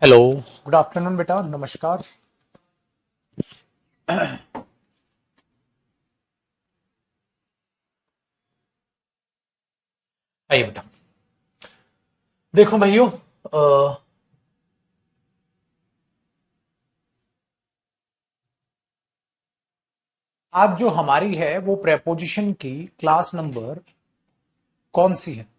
Hello. Good afternoon बेटा, नमस्कार। आइए बेटा। देखो भाइयों, आज जो हमारी है वो प्रेपोजिशन की क्लास नंबर कौन सी है?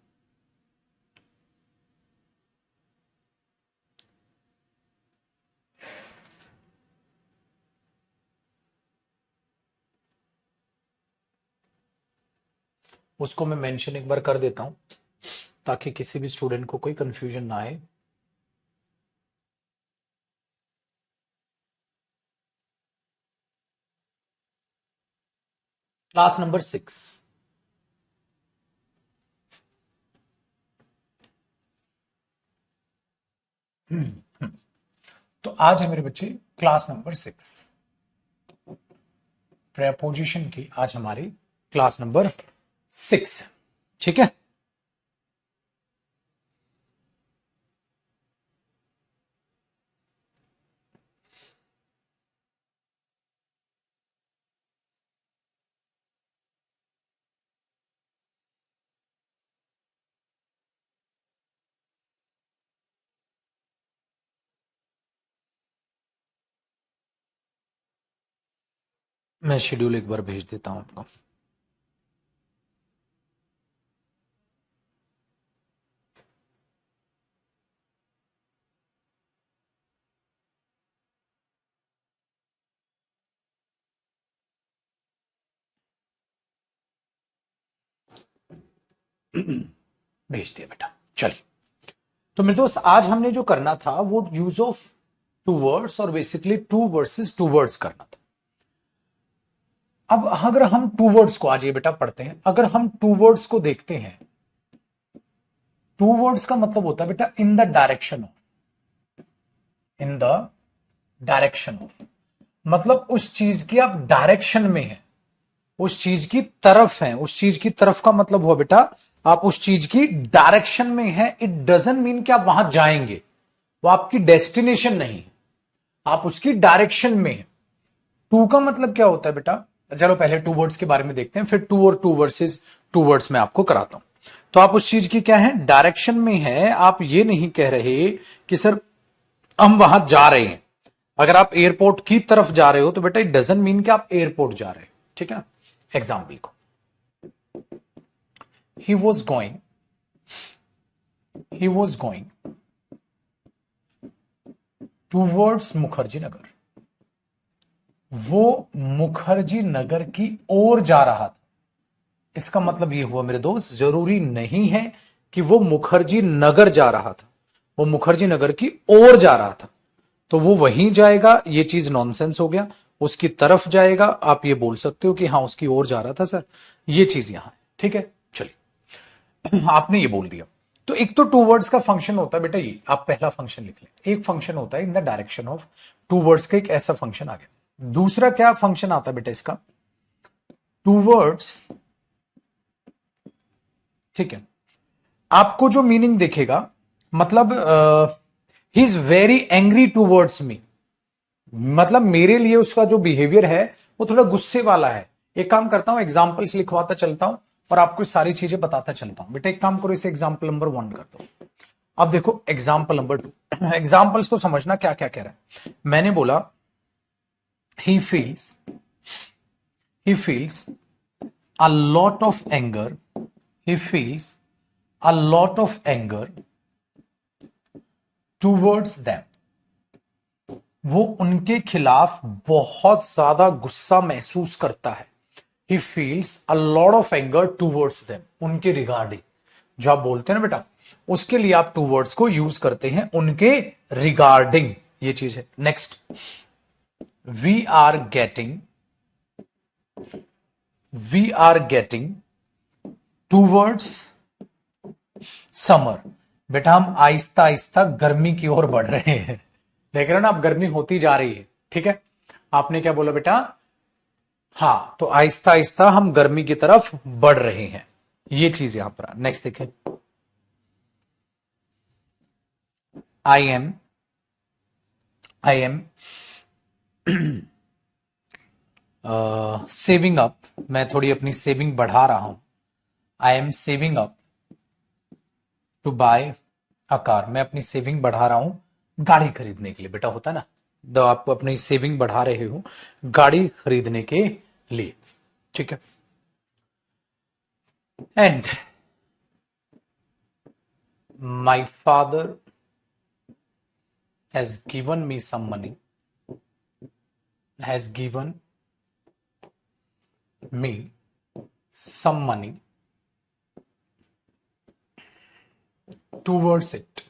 उसको मैं मेंशन एक बार कर देता हूं ताकि किसी भी स्टूडेंट को कोई कंफ्यूजन ना आए। Class number 6। तो आज है मेरे बच्चे क्लास नंबर 6। प्रेपोजिशन की आज हमारी क्लास नंबर 6। ठीक है। मैं शेड्यूल एक बार भेज देता हूं आपको। भेज दिया बेटा। चलिए, तो मेरे दोस्त आज हमने जो करना था वो यूज ऑफ टू वर्ड्स और basically to versus towards करना था। अब अगर हम टू वर्ड्स को आज ये बेटा पढ़ते हैं, अगर हम टू वर्ड्स को देखते हैं, टू वर्ड्स का मतलब होता है बेटा इन the direction of, in the direction of, मतलब उस चीज की आप डायरेक्शन में है, उस चीज की तरफ है। उस चीज की तरफ का मतलब हुआ बेटा आप उस चीज की डायरेक्शन में है। इट डजंट मीन कि आप वहां जाएंगे, वो आपकी डेस्टिनेशन नहीं है, आप उसकी डायरेक्शन में है। टू का मतलब क्या होता है बेटा? चलो पहले टू वर्ड्स के बारे में देखते हैं, फिर टू और टू वर्सेस टू वर्ड्स में आपको कराता हूं। तो आप उस चीज की क्या है, डायरेक्शन में है। आप ये नहीं कह रहे कि सर हम वहां जा रहे हैं। अगर आप एयरपोर्ट की तरफ जा रहे हो तो बेटा इट डजंट मीन कि आप एयरपोर्ट जा रहे हो। ठीक है ना। एग्जाम्पल को, he was going, he was going towards Mukherjee Nagar. वो मुखर्जी नगर की ओर जा रहा था। इसका मतलब यह हुआ मेरे दोस्त, जरूरी नहीं है कि वो मुखर्जी नगर जा रहा था, वो मुखर्जी नगर की ओर जा रहा था। तो वो वहीं जाएगा, ये चीज नॉनसेंस हो गया। उसकी तरफ जाएगा, आप ये बोल सकते हो कि हाँ उसकी ओर जा रहा था सर, ये चीज यहां है। ठीक है, चलिए। आपने ये बोल दिया। तो एक तो टू वर्ड्स का फंक्शन होता है बेटा, ये आप पहला फंक्शन लिख लें। एक फंक्शन होता है in the direction of, towards का एक ऐसा फंक्शन आ गया। दूसरा क्या फंक्शन आता है बेटा इसका, टू वर्ड्स, ठीक है, आपको जो मीनिंग दिखेगा, मतलब he is very angry towards me, मतलब मेरे लिए उसका जो बिहेवियर है वो थोड़ा गुस्से वाला है। एक काम करता हूं, एग्जाम्पल्स लिखवाता चलता हूं और आपको सारी चीजें बताता चलता हूं। बेटा एक काम करो, इसे एग्जाम्पल नंबर 1 कर दो। अब देखो एग्जाम्पल नंबर 2, एग्जाम्पल्स को समझना क्या क्या कह रहा है। मैंने बोला he feels, he feels a lot of anger, he feels a lot of anger towards them, वो उनके खिलाफ बहुत ज्यादा गुस्सा महसूस करता है। he feels a lot of anger towards them, उनके रिगार्डिंग। जो आप बोलते हैं ना बेटा, उसके लिए आप टू वर्ड्स को यूज करते हैं, उनके रिगार्डिंग, ये चीज है। Next, we are getting, we are getting towards summer, बेटा हम आहिस्ता आहिस्ता गर्मी की ओर बढ़ रहे हैं। देख रहे हो ना आप, गर्मी होती जा रही है। ठीक है, आपने क्या बोला बेटा? हाँ, तो आहिस्ता आहिस्ता हम गर्मी की तरफ बढ़ रहे हैं, ये चीज यहां पर। नेक्स्ट देखें, I am I am saving up, मैं थोड़ी अपनी सेविंग बढ़ा रहा हूं। I am saving up to buy a car, मैं अपनी सेविंग बढ़ा रहा हूं गाड़ी खरीदने के लिए। बेटा होता है ना, तो आप अपनी सेविंग बढ़ा रहे हो गाड़ी खरीदने के लिए, ठीक है। And my father has given me some money, has given me some money towards it.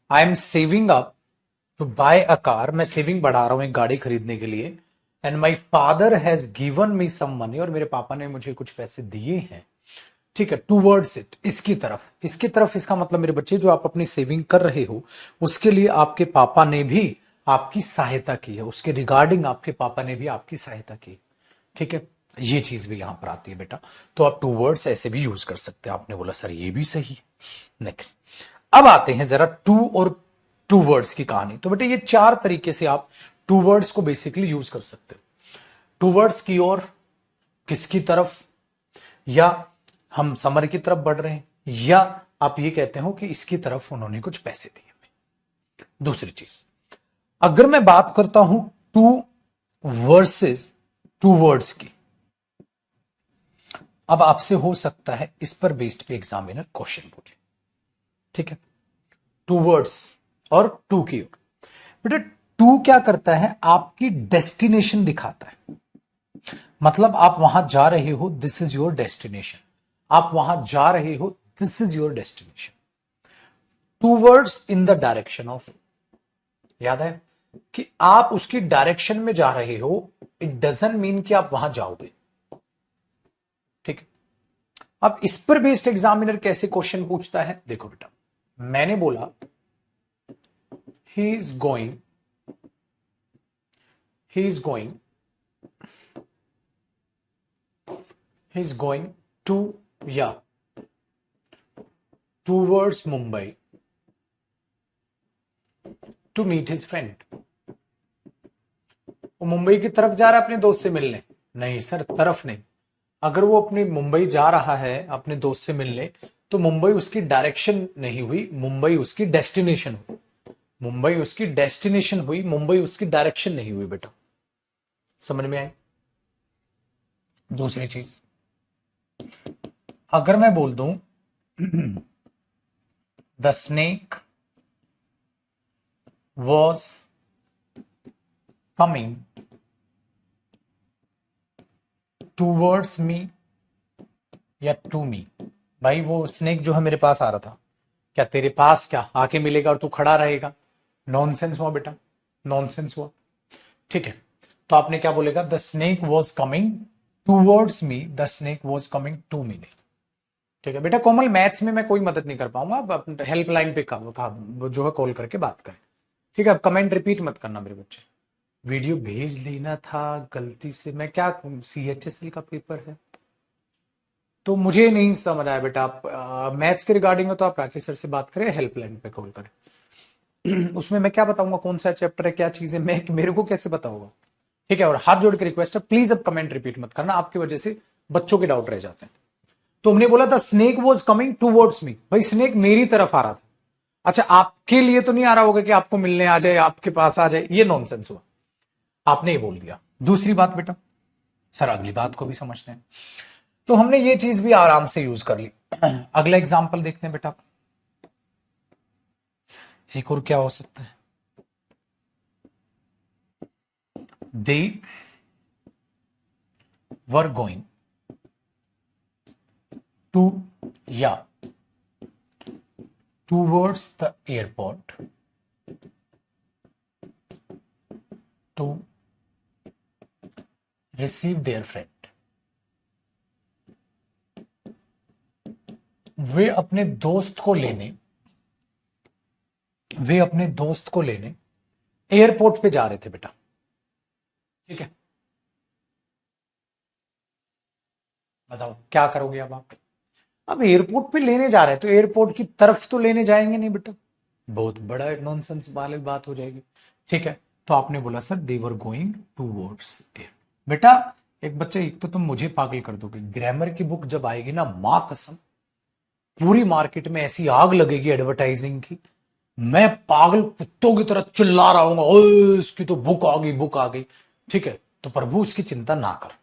I am saving up to buy a car, मैं सेविंग बढ़ा रहा हूं एक गाड़ी खरीदने के लिए। And my father has given me some money, और मेरे पापा ने मुझे कुछ पैसे दिए हैं, ठीक है। टूवर्ड्स इट, इसकी तरफ, इसकी तरफ, इसका मतलब मेरे बच्चे जो आप अपनी सेविंग कर रहे हो उसके लिए आपके पापा ने भी आपकी सहायता की है, उसके रिगार्डिंग आपके पापा ने भी आपकी सहायता की, ठीक है। ये चीज भी यहां पर आती है बेटा। तो आप टू वर्ड्स ऐसे भी यूज कर सकते हैं। आपने बोला सर ये भी सही है। नेक्स्ट, अब आते हैं जरा टू और टू वर्ड्स की कहानी। तो बेटा ये चार तरीके से आप टू वर्ड्स को बेसिकली यूज कर सकते हो। टू वर्ड्स की ओर, किसकी तरफ, या हम समर की तरफ बढ़ रहे हैं, या आप ये कहते हो कि इसकी तरफ उन्होंने कुछ पैसे दिए हमें। दूसरी चीज, अगर मैं बात करता हूं टू वर्सेस टू वर्ड्स की, अब आपसे हो सकता है इस पर बेस्ड पे एग्जामिनर क्वेश्चन पूछे, ठीक है। टू वर्ड्स और टू की ओर, बेटा टू क्या करता है, आपकी डेस्टिनेशन दिखाता है। मतलब आप वहां जा रहे हो, दिस इज योर डेस्टिनेशन, आप वहां जा रहे हो, this is your destination. Towards in the direction of, याद है कि आप उसकी डायरेक्शन में जा रहे हो, इट डजंट मीन कि आप वहां जाओगे, ठीक है। अब इस पर बेस्ड एग्जामिनर कैसे क्वेश्चन पूछता है, देखो बेटा, मैंने बोला he is going, he is going, he is going to, या towards Mumbai to meet his friend. वो मुंबई की तरफ जा रहा है अपने दोस्त से मिलने, नहीं सर तरफ नहीं। अगर वो अपनी मुंबई जा रहा है अपने दोस्त से मिलने, तो मुंबई उसकी डायरेक्शन नहीं हुई, मुंबई उसकी डेस्टिनेशन हुई, मुंबई उसकी डेस्टिनेशन हुई, मुंबई उसकी डायरेक्शन नहीं हुई बेटा। समझ में आए? दूसरी चीज, अगर मैं बोल दूं the snake was coming towards मी या टू मी, भाई वो स्नेक जो है मेरे पास आ रहा था, क्या तेरे पास क्या आके मिलेगा और तू खड़ा रहेगा? नॉनसेंस हुआ बेटा, नॉनसेंस हुआ, ठीक है। तो आपने क्या बोलेगा, the snake was coming towards me, the snake was coming to me, नहीं, ठीक है बेटा। कोमल मैथ्स में मैं कोई मदद नहीं कर पाऊंगा, आप हेल्पलाइन पे जो है कॉल करके बात करें, ठीक है। अब कमेंट रिपीट मत करना मेरे बच्चे, वीडियो भेज लेना था गलती से, मैं क्या, CHSL का पेपर है तो मुझे नहीं समझ आया बेटा। आप मैथ्स के रिगार्डिंग हो तो आप राकेश सर से बात करें, हेल्पलाइन पे कॉल करें। उसमें मैं क्या बताऊंगा कौन सा चैप्टर है, क्या चीज है, मैं मेरे को कैसे पता होगा, ठीक है। और हाथ जोड़ के रिक्वेस्ट है, प्लीज अब कमेंट रिपीट मत करना, आपकी वजह से बच्चों के डाउट रह जाते हैं। तो हमने बोला था स्नेक वॉज कमिंग टूवर्ड्स मी, भाई स्नेक मेरी तरफ आ रहा था। अच्छा, आपके लिए तो नहीं आ रहा होगा कि आपको मिलने आ जाए, आपके पास आ जाए, ये नॉनसेंस हुआ, आपने ही बोल दिया। दूसरी बात बेटा, सर अगली बात को भी समझते हैं। तो हमने ये चीज भी आराम से यूज कर ली। अगला एग्जाम्पल देखते हैं बेटा, एक और क्या हो सकता है, दे वर गोइंग टू, या towards the airport to receive their friend. वे अपने दोस्त को लेने, वे अपने दोस्त को लेने एयरपोर्ट पे जा रहे थे बेटा, ठीक है। बताओ क्या करोगे अब आप, अब एयरपोर्ट पे लेने जा रहे हैं तो एयरपोर्ट की तरफ तो लेने जाएंगे नहीं बेटा, बहुत बड़ा एक नॉनसेंस वाली बात हो जाएगी। ठीक है, तो आपने बोला sir they were going towards air. बेटा एक बच्चे, एक तो तुम मुझे पागल कर दोगे, ग्रामर की बुक जब आएगी ना, मां कसम पूरी मार्केट में ऐसी आग लगेगी एडवर्टाइजिंग की, मैं पागल कुत्तों की तरह चिल्ला रहा हूँ, ओए इसकी तो बुक आ गई, बुक आ गई। ठीक है, तो प्रभु उसकी चिंता ना कर।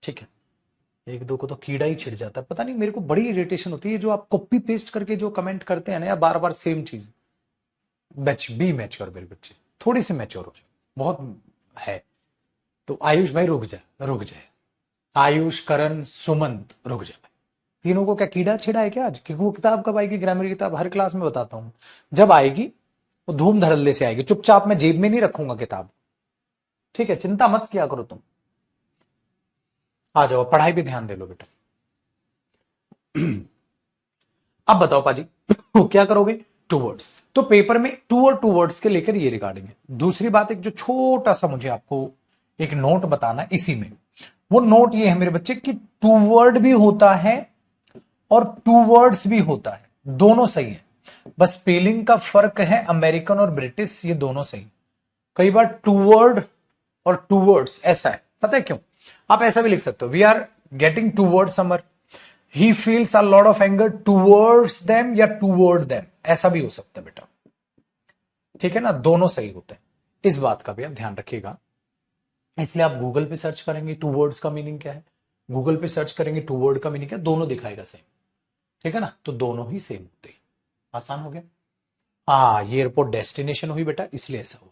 ठीक है, एक दो को तो कीड़ा ही छिड़ जाता है, पता नहीं मेरे को बड़ी इरिटेशन होती है जो आप कॉपी पेस्ट करके जो कमेंट करते हैं ना, या बार बार सेम चीज। बी मैच्योर मेरे बच्चे, थोड़ी सी मैच्योर हो जाए, बहुत है। तो आयुष भाई रुक जाए, रुक जाए, आयुष, करण, सुमंत रुक जाए। तीनों को क्या कीड़ा छिड़ा है क्या आज? क्योंकि वो किताब कब आएगी, ग्रामर की किताब हर क्लास में बताता हूं, जब आएगी वो धूम धड़ल्ले से आएगी, चुपचाप मैं जेब में नहीं रखूंगा किताब। ठीक है, चिंता मत किया करो तुम, आ जाओ पढ़ाई पे ध्यान दे लो बेटा। अब बताओ पाजी क्या करोगे? Towards. तो पेपर में टू और टू वर्ड्स के लेकर ये रिगार्डिंग है। दूसरी बात, एक जो छोटा सा मुझे आपको एक नोट बताना है इसी में, वो नोट ये है मेरे बच्चे कि टू वर्ड भी होता है और टू वर्ड्स भी होता है, दोनों सही है। बस स्पेलिंग का फर्क है, अमेरिकन और ब्रिटिश ये दोनों सही। कई बार टू वर्ड और टू वर्ड्स ऐसा है, पता है क्यों? आप ऐसा भी लिख सकते हो, we are getting toward summer, he feels a lot of anger towards them या टूवर्ड देम, ऐसा भी हो सकता है बेटा। ठीक है ना, दोनों सही होते हैं, इस बात का भी आप ध्यान रखिएगा। इसलिए आप गूगल पे सर्च करेंगे टू वर्ड्स का मीनिंग क्या है, गूगल पे सर्च करेंगे टू वर्ड का मीनिंग क्या है, दोनों दिखाएगा सेम। ठीक है ना, तो दोनों ही सेम होते हैं। आसान हो गया। हाँ, ये एयरपोर्ट डेस्टिनेशन हुई बेटा, इसलिए ऐसा हुआ।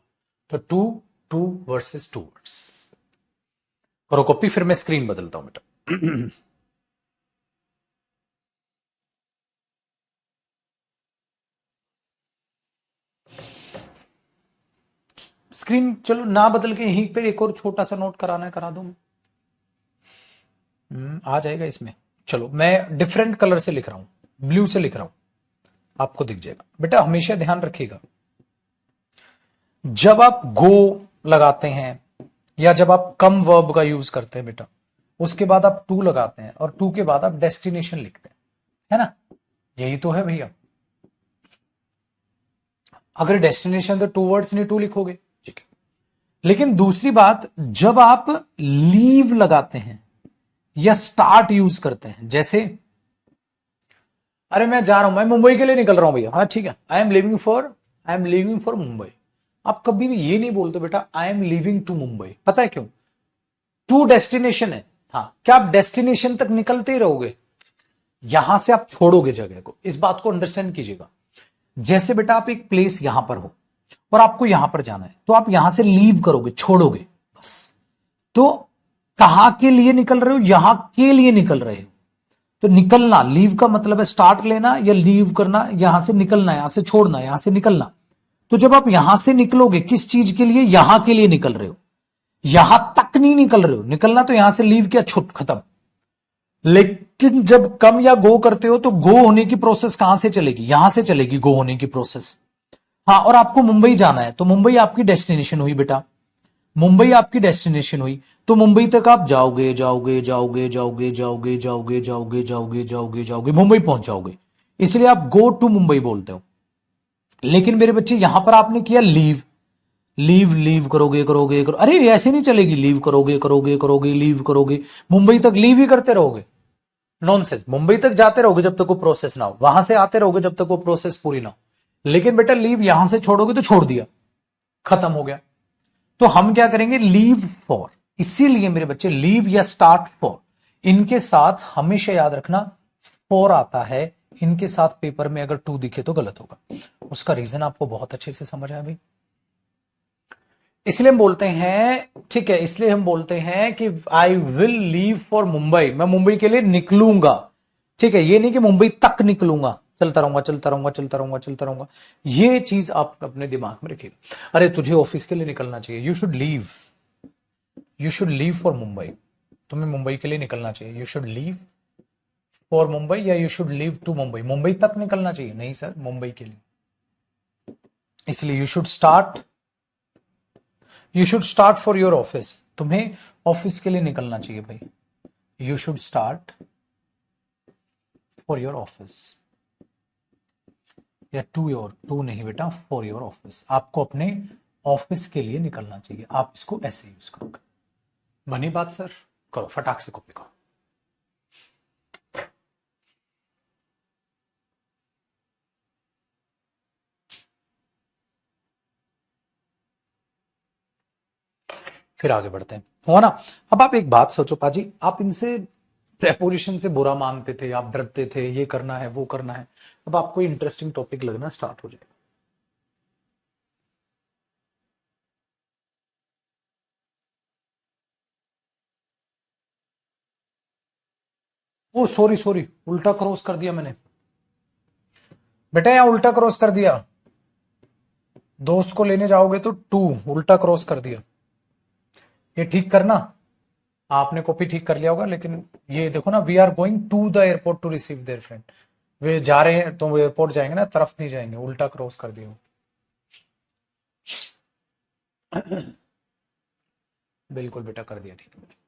तो to, to versus towards. करो कॉपी, फिर मैं स्क्रीन बदलता हूं बेटा। स्क्रीन चलो ना बदल के यहीं पर एक और छोटा सा नोट कराना है, करा दो। आ जाएगा इसमें। चलो मैं डिफरेंट कलर से लिख रहा हूं, ब्लू से लिख रहा हूं, आपको दिख जाएगा बेटा। हमेशा ध्यान रखिएगा, जब आप गो लगाते हैं या जब आप कम वर्ब का यूज करते हैं बेटा, उसके बाद आप टू लगाते हैं और टू के बाद आप डेस्टिनेशन लिखते हैं, है ना? यही तो है भैया। अगर डेस्टिनेशन तो टू वर्ड्स नहीं टू लिखोगे, ठीक है। लेकिन दूसरी बात, जब आप लीव लगाते हैं या स्टार्ट यूज करते हैं, जैसे अरे मैं जा रहा हूं, मैं मुंबई के लिए निकल रहा हूं भैया, हाँ ठीक है, I am living for Mumbai. आप कभी भी ये नहीं बोलते बेटा I am living to Mumbai, पता है क्यों? टू डेस्टिनेशन है। हाँ, क्या आप डेस्टिनेशन तक निकलते ही रहोगे? यहां से आप छोड़ोगे जगह को, इस बात को अंडरस्टैंड कीजिएगा। जैसे बेटा आप एक प्लेस यहां पर हो और आपको यहां पर जाना है, तो आप यहां से लीव करोगे, छोड़ोगे बस। तो कहां के लिए निकल रहे हो? यहां के लिए निकल रहे हो। तो निकलना, लीव का मतलब है स्टार्ट लेना या लीव करना, यहां से निकलना, यहां से छोड़ना, यहां से निकलना। तो जब आप यहां से निकलोगे, किस चीज के लिए? यहां के लिए निकल रहे हो, यहां तक नहीं निकल रहे हो। निकलना तो यहां से लीव किया, छुट, खत्म। लेकिन जब कम या गो करते हो तो गो होने की प्रोसेस कहां से चलेगी? यहां से चलेगी गो होने की प्रोसेस। हाँ, और आपको मुंबई जाना है तो मुंबई आपकी डेस्टिनेशन हुई बेटा, मुंबई आपकी डेस्टिनेशन हुई। तो मुंबई तक आप जाओगे जाओगे जाओगे जाओगे जाओगे जाओगे जाओगे जाओगे जाओगे जाओगे, मुंबई पहुंच जाओगे। इसलिए आप गो टू मुंबई बोलते हो। लेकिन मेरे बच्चे यहां पर आपने किया लीव, लीव लीव करोगे करोगे अरे ऐसे नहीं चलेगी, लीव करोगे करोगे करोगे लीव करोगे, मुंबई तक लीव ही करते रहोगे। नॉनसेंस, मुंबई तक जाते रहोगे जब तक वो प्रोसेस ना हो, वहां से आते रहोगे जब तक वो प्रोसेस पूरी ना हो। लेकिन बेटा लीव यहां से छोड़ोगे तो छोड़ दिया, खत्म हो गया। तो हम क्या करेंगे? Leave for. इसीलिए मेरे बच्चे लीव या स्टार्ट फॉर, इनके साथ हमेशा याद रखना फॉर आता है। इनके साथ पेपर में अगर टू दिखे तो गलत होगा। उसका रीजन आपको बहुत अच्छे से समझ आया भाई। इसलिए हम बोलते हैं, ठीक है, इसलिए हम बोलते हैं कि I will leave for Mumbai, मैं मुंबई के लिए निकलूंगा। ठीक है, ये नहीं कि मुंबई तक निकलूंगा, चलता रहूंगा चलता रहूंगा चलता रहूंगा चलता रहूंगा। ये चीज आप अपने दिमाग में रखिएगा। अरे तुझे ऑफिस के लिए निकलना चाहिए, you should leave for Mumbai, तुम्हें मुंबई के लिए निकलना चाहिए, you should leave for Mumbai या you should leave to Mumbai. Mumbai तक निकलना चाहिए नहीं सर, मुंबई के लिए। इसलिए you should start for your office, तुम्हें ऑफिस के लिए निकलना चाहिए भाई, you should start for your office. या टू योर, टू नहीं बेटा, फॉर योर ऑफिस, आपको अपने ऑफिस के लिए निकलना चाहिए, आप इसको ऐसे यूज करोगे। बनी बात सर? करो फटाक से कॉपी करो। फिर आगे बढ़ते हैं, हुआ ना? अब आप एक बात सोचो पाजी, आप इनसे प्रेपोजिशन से बुरा मानते थे, आप डरते थे, ये करना है वो करना है, अब आपको इंटरेस्टिंग टॉपिक लगना स्टार्ट हो जाएगा। ओ सॉरी सॉरी, उल्टा क्रॉस कर दिया मैंने बेटा, यहां उल्टा क्रॉस कर दिया। दोस्त को लेने जाओगे तो टू, उल्टा क्रॉस कर दिया। ये ठीक करना, आपने कॉपी ठीक कर लिया होगा, लेकिन ये देखो ना, we are going to the airport to receive their friend, वे जा रहे हैं तो एयरपोर्ट जाएंगे ना, तरफ नहीं जाएंगे, उल्टा क्रॉस कर दिया। बिल्कुल बेटा कर दिया, ठीक है।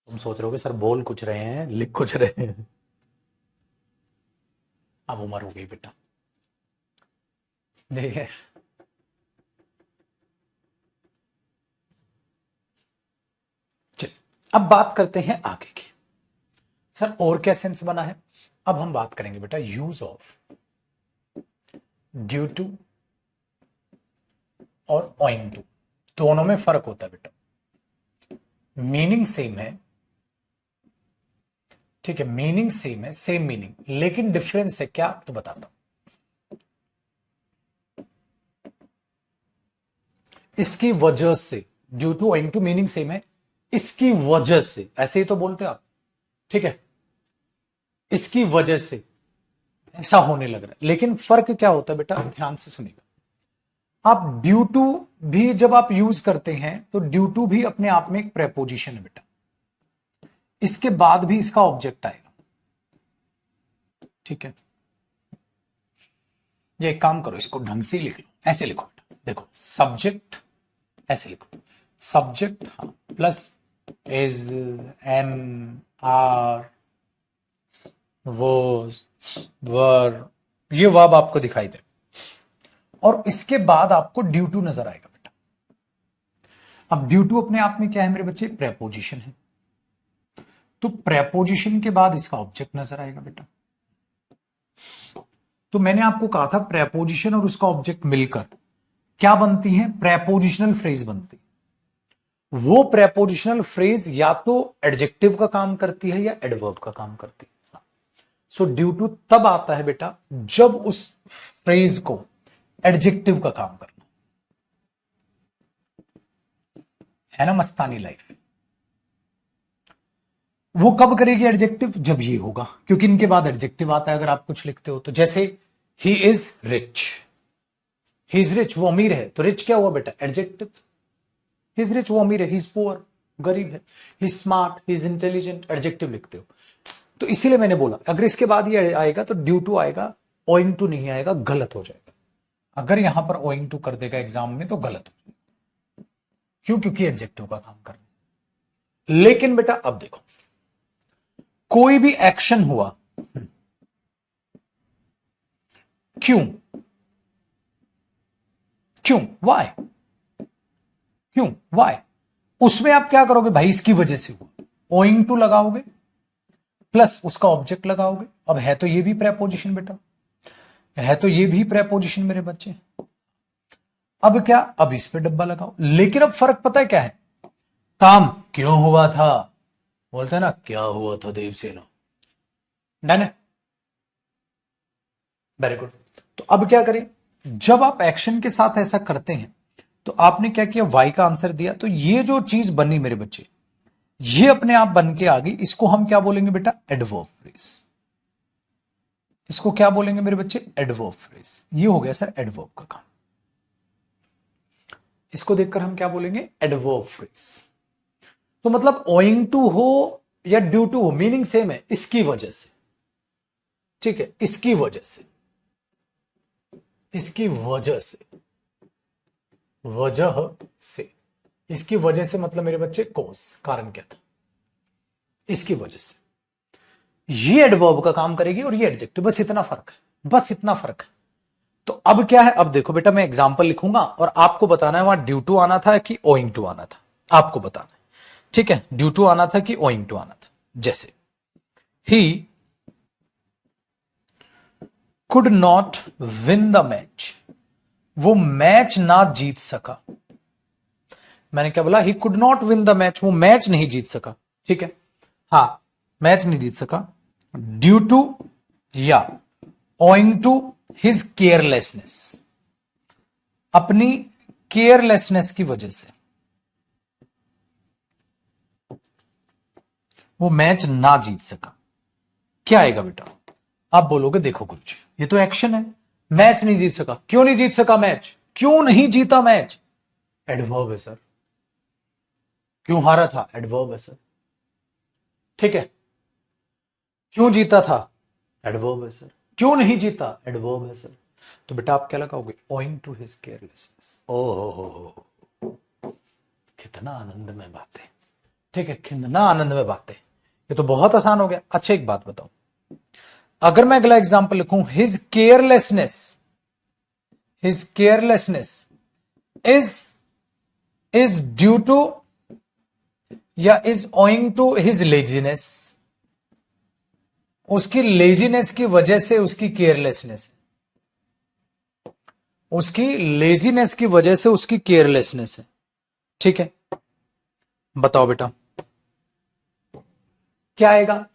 तुम सोच रहे हो सर बोल कुछ रहे हैं लिख कुछ रहे हैं। अब उम्र हो गई बेटा, देखिए चलिए अब बात करते हैं आगे की। सर और क्या सेंस बना है? अब हम बात करेंगे बेटा यूज ऑफ ड्यू टू और ओइंग टू, दोनों में फर्क होता है बेटा, मीनिंग सेम है, ठीक है, मीनिंग सेम है, सेम मीनिंग, लेकिन डिफरेंस है क्या तो बताता हूं। इसकी वजह से, due to owing to meaning same है, इसकी वजह से, ऐसे ही तो बोलते हो आप, ठीक है, इसकी वजह से ऐसा होने लग रहा है, लेकिन फर्क क्या होता है बेटा, ध्यान से सुनिएगा। आप ड्यू टू भी जब आप यूज करते हैं तो ड्यू टू भी अपने आप में एक प्रेपोजिशन है बेटा, इसके बाद भी इसका ऑब्जेक्ट आएगा, ठीक है। ये एक काम करो, इसको ढंग से लिख लो, ऐसे लिखो बेटा, देखो सब्जेक्ट, ऐसे लिखो सब्जेक्ट, हाँ, plus is, am, are, was, were, ये वर्ब आपको दिखाई दे, और इसके बाद आपको ड्यू टू नजर आएगा बेटा। अब ड्यू टू अपने आप में क्या है मेरे बच्चे? प्रेपोजिशन है, तो प्रेपोजिशन के बाद इसका ऑब्जेक्ट नजर आएगा बेटा। तो मैंने आपको कहा था प्रेपोजिशन और उसका ऑब्जेक्ट मिलकर क्या बनती है? प्रेपोजिशनल फ्रेज बनती है। वो प्रेपोजिशनल फ्रेज या तो एडजेक्टिव का काम करती है या एडवर्ब का काम करती है। सो ड्यू टू तब आता है बेटा जब उस फ्रेज को एडजेक्टिव का काम करना है ना, मस्तानी लाइफ। वो कब करेगी एडजेक्टिव? जब ये होगा, क्योंकि इनके बाद एडजेक्टिव आता है अगर आप कुछ लिखते हो तो, जैसे he is rich, he is rich, वो अमीर है, तो रिच क्या हुआ बेटा? एडजेक्टिव। ही इज रिच, वो अमीर है, ही इज पुअर, गरीब है, he is smart, he is intelligent, adjective लिखते हो। तो इसीलिए मैंने बोला अगर इसके बाद ये आएगा तो ड्यू टू आएगा, ओइंग टू नहीं आएगा, गलत हो जाएगा। अगर यहां पर ओइंग टू कर देगा एग्जाम में तो गलत हो जाएगा, क्यों? क्योंकि एडजेक्टिव का काम करना। लेकिन बेटा अब देखो, कोई भी एक्शन हुआ, क्यों? क्यों? वाई? क्यों? वाई? उसमें आप क्या करोगे भाई? इसकी वजह से हुआ, ओइंग टू लगाओगे प्लस उसका ऑब्जेक्ट लगाओगे। अब है तो ये भी प्रेपोजिशन बेटा, है तो ये भी प्रेपोजिशन मेरे बच्चे। अब क्या? अब इस पे डब्बा लगाओ, लेकिन अब फर्क पता है क्या है? काम क्यों हुआ था, बोलते हैं ना, क्या हुआ था देवसेना, डन है, वेरी गुड। तो अब क्या करें? जब आप एक्शन के साथ ऐसा करते हैं तो आपने क्या किया? वाई का आंसर दिया, तो ये जो चीज बनी मेरे बच्चे, ये अपने आप बन के आ गई, इसको हम क्या बोलेंगे बेटा? Adverb phrase. इसको क्या बोलेंगे मेरे बच्चे? Adverb phrase. ये हो गया सर एडवर्ब का काम। इसको देखकर हम क्या बोलेंगे? Adverb phrase. तो मतलब ओइंग टू हो या ड्यू टू हो, मीनिंग सेम है, इसकी वजह से, ठीक है, इसकी वजह से, इसकी वजह से, वजह से, इसकी वजह से मतलब मेरे बच्चे कॉज, कारण क्या था, इसकी वजह से। ये एडवर्ब का काम करेगी और ये एडजेक्टिव, बस इतना फर्क है, बस इतना फर्क है। तो अब क्या है, अब देखो बेटा मैं एग्जांपल लिखूंगा और आपको बताना है वहां ड्यू टू आना था कि ओइंग टू आना था, आपको बताना है। ठीक है, ड्यू टू आना था कि ओइंग टू आना था। जैसे he could not win the match, वो मैच ना जीत सका। मैंने क्या बोला, he could not win the match, वो मैच नहीं जीत सका। ठीक है, हाँ मैच नहीं जीत सका ड्यू टू या ओइंग टू हिज केयरलेसनेस, अपनी केयरलेसनेस की वजह से वो मैच ना जीत सका। क्या आएगा बेटा, आप बोलोगे देखो गुरुजी ये तो एक्शन है, मैच नहीं जीत सका, क्यों नहीं जीत सका मैच, क्यों नहीं जीता मैच, एडवर्ब है सर। क्यों हारा था, एडवर्ब है सर। ठीक है, क्यों जीता था, एडवर्ब है सर। क्यों नहीं जीता, एडवर्ब है सर। तो बेटा आप क्या लगाओगे, ओइंग टू हिज केयरलेसनेस। हो कितना आनंद में बातें। ठीक है, कितना आनंद में बातें, ये तो बहुत आसान हो गया। अच्छा एक बात बताओ, अगर मैं अगला एग्जांपल लिखूं, his carelessness is due to या is owing to his laziness, उसकी लेजीनेस की वजह से उसकी केयरलेसनेस, उसकी लेजीनेस की वजह से उसकी केयरलेसनेस है। ठीक है, बताओ बेटा क्या आएगा।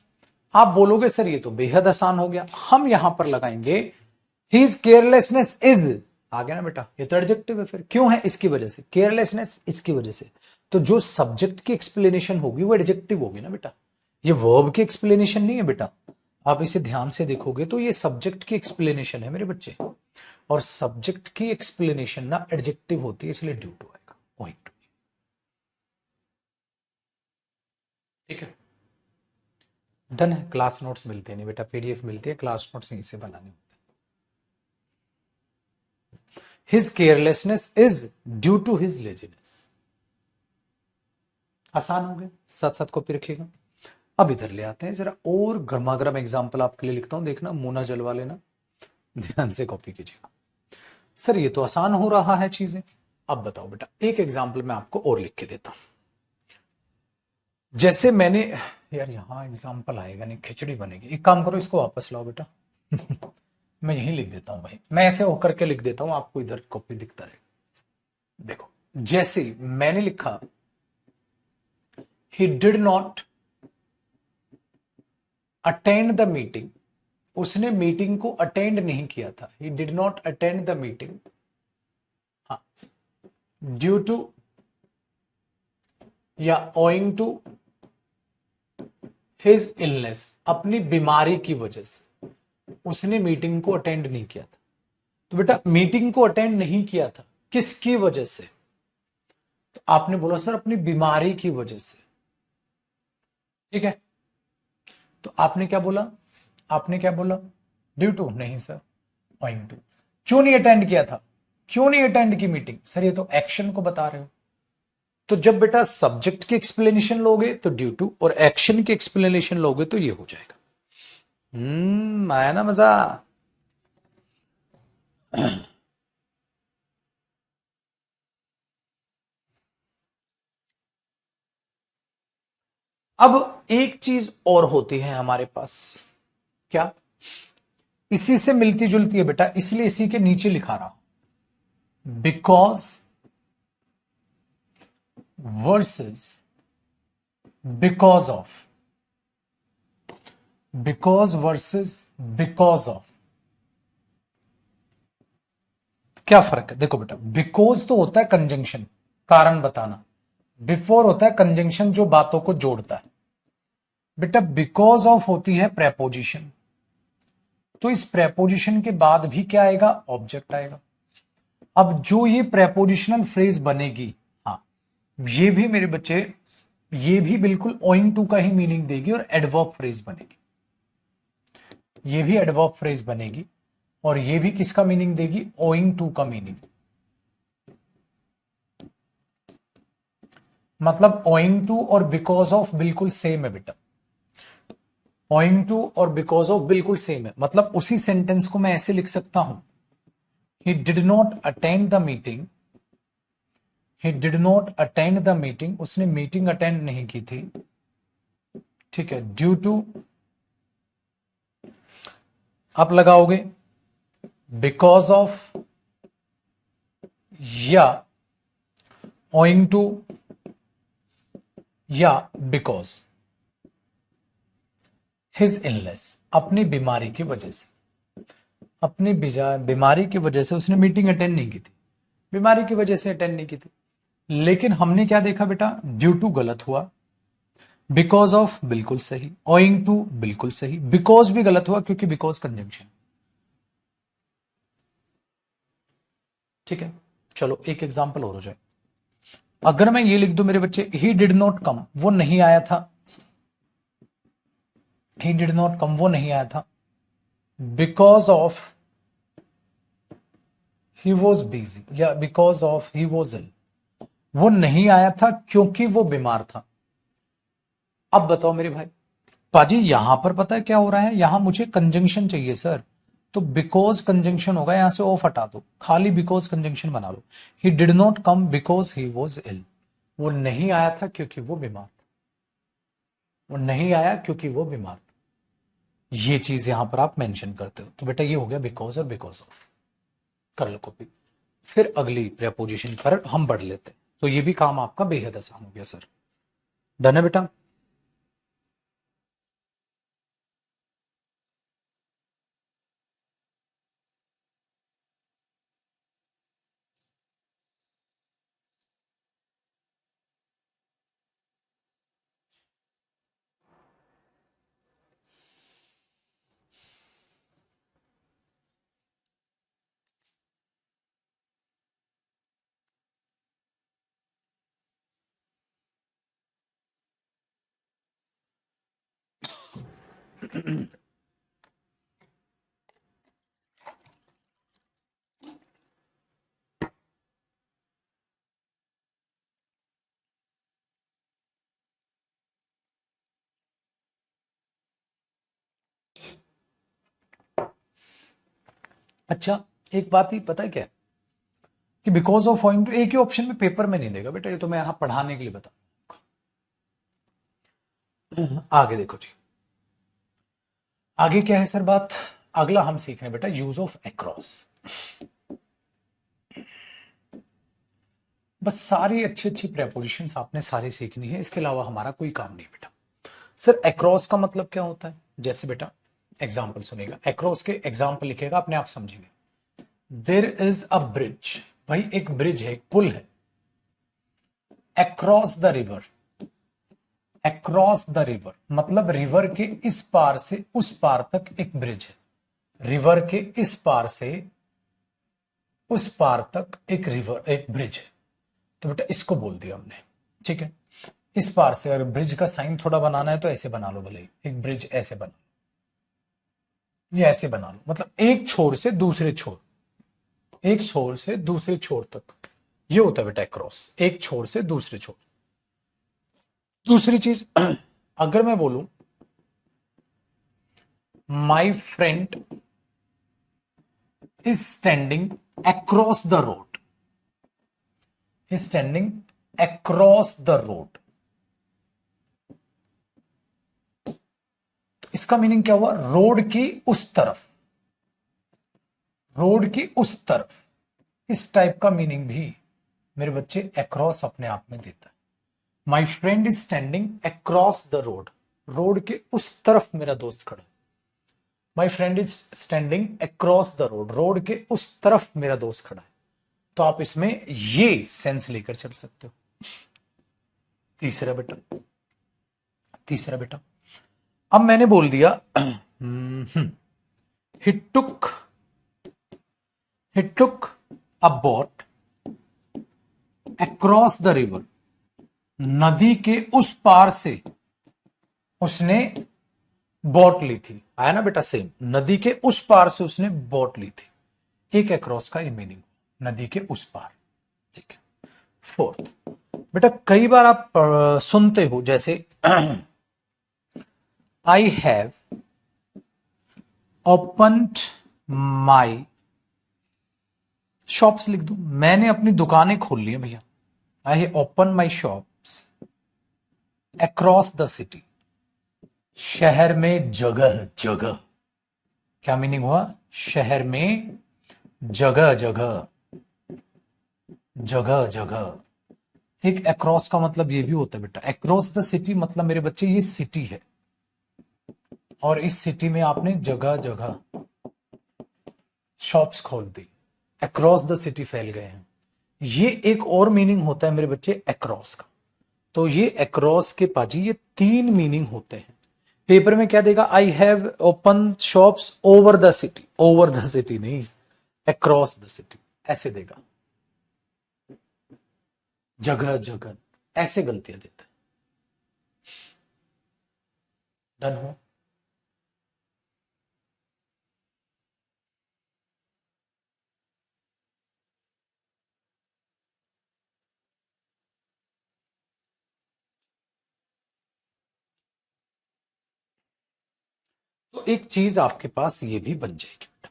आप बोलोगे सर ये तो बेहद आसान हो गया, हम यहां पर लगाएंगे हिज केयरलेसनेस इज, आ गया ना बेटा, ये तो एडजेक्टिव है, फिर क्यों है, इसकी वजह से, केयरलेसनेस इसकी वजह से। तो जो सब्जेक्ट की एक्सप्लेनेशन होगी वो एडजेक्टिव होगी ना बेटा, ये वर्ब की एक्सप्लेनेशन नहीं है बेटा। आप इसे ध्यान से देखोगे तो ये सब्जेक्ट की एक्सप्लेनेशन है मेरे बच्चे, और सब्जेक्ट की एक्सप्लेनेशन ना एडजेक्टिव होती है, इसलिए ड्यू टू आएगा, पॉइंट टू। ठीक है, डन है। क्लास नोट्स मिलते नहीं बेटा, पीडीएफ मिलती है, क्लास नोट्स यहीं से बनाने होते हैं। His carelessness is due to his laziness, आसान हो गया, साथ साथ कॉपी रखिएगा। अब इधर ले आते हैं जरा और गर्मा गर्म एग्जाम्पल आपके लिए लिखता हूं, देखना मुंह ना जलवा लेना, ध्यान से कॉपी कीजिएगा। सर ये तो आसान हो रहा है चीजें, अब बताओ बेटा एक एग्जाम्पल मैं आपको और लिख के देता हूं। जैसे मैंने, यार यहां एग्जाम्पल आएगा नहीं, खिचड़ी बनेगी। एक काम करो, इसको वापस लाओ बेटा मैं यहीं लिख देता हूं भाई, मैं ऐसे होकर के लिख देता हूं, आपको इधर कॉपी दिखता रहेगा। देखो जैसे मैंने लिखा ही did not attend the meeting, उसने मीटिंग को अटेंड नहीं किया था, ही did not attend the meeting, हाँ, ड्यू टू या ओइंग टू हिज इलनेस, अपनी बीमारी की वजह से उसने मीटिंग को अटेंड नहीं किया था। तो बेटा मीटिंग को अटेंड नहीं किया था किसकी वजह से, तो आपने बोला सर अपनी बीमारी की वजह से। ठीक है, तो आपने क्या बोला, आपने क्या बोला, ड्यू टू नहीं सर, ओइंग टू। क्यों नहीं अटेंड किया था, क्यों नहीं अटेंड की मीटिंग, सर ये तो एक्शन को बता रहे हो। तो जब बेटा सब्जेक्ट की एक्सप्लेनेशन लोगे तो ड्यू टू, और एक्शन की एक्सप्लेनेशन लोगे तो ये हो जाएगा। आया ना मजा। अब एक चीज और होती है हमारे पास, क्या, इसी से मिलती जुलती है बेटा, इसलिए इसी के नीचे लिखा रहा हूं, because versus because of, because versus because of. क्या फर्क है, देखो बेटा बिकॉज तो होता है कंजंक्शन, कारण बताना, बिफोर होता है कंजंक्शन जो बातों को जोड़ता है। बेटा बिकॉज ऑफ होती है प्रेपोजिशन, तो इस प्रेपोजिशन के बाद भी क्या आएगा, ऑब्जेक्ट आएगा। अब जो ये प्रेपोजिशनल फ्रेज बनेगी, हाँ ये भी मेरे बच्चे, ये भी बिल्कुल ओइंग टू का ही मीनिंग देगी और एडवर्ब फ्रेज बनेगी, ये भी एडवर्ब फ्रेज बनेगी और ये भी किसका मीनिंग देगी, ओइंग टू का मीनिंग। मतलब ओइंग टू और बिकॉज ऑफ बिल्कुल सेम है बेटा। ओइंग टू और बिकॉज ऑफ बिल्कुल सेम है, मतलब उसी सेंटेंस को मैं ऐसे लिख सकता हूं, ही did not attend the meeting, he did not attend the meeting, उसने मीटिंग अटेंड नहीं की थी, ठीक है, ड्यू टू, आप लगाओगे बिकॉज ऑफ या ओइंग टू या बिकॉज हिज इलनेस, अपनी बीमारी की वजह से, अपनी बीमारी की वजह से उसने मीटिंग अटेंड नहीं की थी, बीमारी की वजह से अटेंड नहीं की थी। लेकिन हमने क्या देखा बेटा, ड्यू टू गलत हुआ, बिकॉज ऑफ बिल्कुल सही, ओइंग टू बिल्कुल सही, बिकॉज भी गलत हुआ क्योंकि बिकॉज कंजंक्शन। ठीक है, चलो एक एग्जांपल और हो जाए। अगर मैं ये लिख दूं मेरे बच्चे, ही डिड नॉट कम, वो नहीं आया था, ही डिड नॉट कम, वो नहीं आया था, because of he was busy, या because of he was ill, वो नहीं आया था क्योंकि वो बीमार था। अब बताओ मेरे भाई, पाजी यहां पर पता है क्या हो रहा है, यहां मुझे कंजंक्शन चाहिए सर, तो बिकॉज कंजंक्शन होगा, यहां से ऑफ हटा दो, खाली बिकॉज कंजंक्शन बना लो। He did not come because he was ill, वो नहीं आया था क्योंकि वो बीमार था, वो नहीं आया क्योंकि वो बीमार था। ये चीज यहां पर आप मेंशन करते हो, तो बेटा ये हो गया बिकॉज और बिकॉज ऑफ, कर लो कॉपी। फिर अगली प्रेपोजिशन पर हम बढ़ लेते हैं, तो ये भी काम आपका बेहद आसान हो गया सर। डन है बेटा। अच्छा, एक बात ही पता है क्या है? कि बिकॉज ऑफ पॉइंट टू एक ही ऑप्शन में पेपर में नहीं देगा बेटा, ये तो मैं यहां पढ़ाने के लिए बता। आगे देखो जी, आगे क्या है सर बात, अगला हम सीख रहे हैं बेटा यूज ऑफ अक्रॉस। बस सारी अच्छी अच्छी प्रेपोजिशंस आपने सारी सीखनी है, इसके अलावा हमारा कोई काम नहीं बेटा। सर अक्रॉस का मतलब क्या होता है, जैसे बेटा एग्जाम्पल सुनेगा, अक्रॉस के एग्जाम्पल लिखेगा अपने आप समझेंगे। देर इज अ ब्रिज, भाई एक ब्रिज है, एक पुल है, across the river, across the river मतलब रिवर के इस पार से उस पार तक एक ब्रिज है, रिवर के इस पार से उस पार तक एक रिवर, एक ब्रिज है। तो बेटा इसको बोल दिया हमने, ठीक है। इस पार से अगर ब्रिज का साइन थोड़ा बनाना है तो ऐसे बना लो, भले ही एक ब्रिज ऐसे बना, ये ऐसे बना लो, मतलब एक छोर से दूसरे छोर, एक छोर से दूसरे छोर तक, ये होता है बेटा क्रॉस, एक छोर से दूसरे छोर। दूसरी चीज, अगर मैं बोलूं my friend is standing across the road, is standing across the road, तो इसका मीनिंग क्या हुआ, रोड की उस तरफ, रोड की उस तरफ। इस टाइप का मीनिंग भी मेरे बच्चे अक्रॉस अपने आप में देता है। My friend is standing across the road, road के उस तरफ मेरा दोस्त खड़ा है। My friend is standing across the road, road के उस तरफ मेरा दोस्त खड़ा है। तो आप इसमें ये सेंस लेकर चल सकते हो। तीसरा बेटा, तीसरा बेटा, अब मैंने बोल दिया he took, he took a boat across the river, नदी के उस पार से उसने बोट ली थी, आया ना बेटा सेम, नदी के उस पार से उसने बोट ली थी, एक अक्रॉस का ये मीनिंग, नदी के उस पार, ठीक है। फोर्थ, बेटा कई बार आप सुनते हो जैसे I have opened my shops, लिख दो, मैंने अपनी दुकानें खोल ली है भैया। I have open my shops across the city, शहर में जगह जगह। क्या मीनिंग हुआ? शहर में जगह जगह, जगह जगह। एक अक्रॉस का मतलब ये भी होता है बेटा, अक्रॉस द सिटी मतलब मेरे बच्चे ये सिटी है और इस सिटी में आपने जगह जगह शॉप्स खोल दी, अक्रॉस द सिटी फैल गए हैं। ये एक और मीनिंग होता है मेरे बच्चे अक्रॉस का। तो ये अक्रॉस के पाजी ये 3 मीनिंग होते हैं। पेपर में क्या देगा? I have open shops over the city, over the city नहीं, अक्रॉस द सिटी ऐसे देगा, जगह जगह ऐसे गलतियां देता है। डन हो? तो एक चीज आपके पास ये भी बन जाएगी बेटा।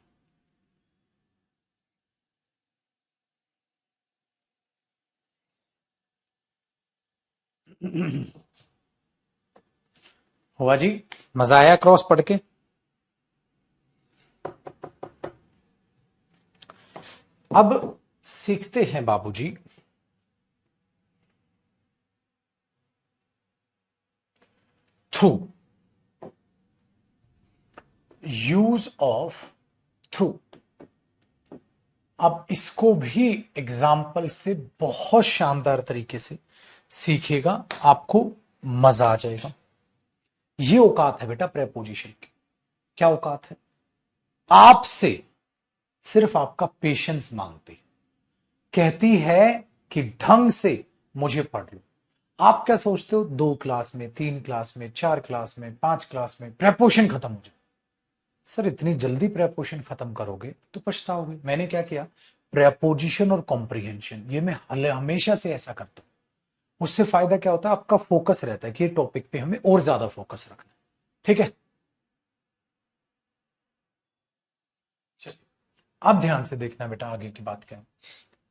हुआ जी? मजा आया क्रॉस पढ़ के? अब सीखते हैं बाबूजी थ्रू, यूज ऑफ थ्रू। अब इसको भी एग्जाम्पल से बहुत शानदार तरीके से सीखेगा, आपको मजा आ जाएगा। ये औकात है बेटा प्रेपोजिशन की। क्या औकात है? आपसे सिर्फ आपका पेशेंस मांगती है, कहती है कि ढंग से मुझे पढ़ लो। आप क्या सोचते हो? 2 क्लास में, 3 क्लास में, 4 क्लास में, 5 क्लास में प्रेपोजिशन खत्म हो जाए। सर इतनी जल्दी प्रेपोजिशन खत्म करोगे तो पछताओगे। मैंने क्या किया? प्रेपोजिशन और कॉम्प्रिहेंशन ये मैं हमेशा से ऐसा करता हूं। उससे फायदा क्या होता है? आपका फोकस रहता है कि ये टॉपिक पे हमें और ज्यादा फोकस रखना है। ठीक है, चलिए अब ध्यान से देखना बेटा, आगे की बात क्या है।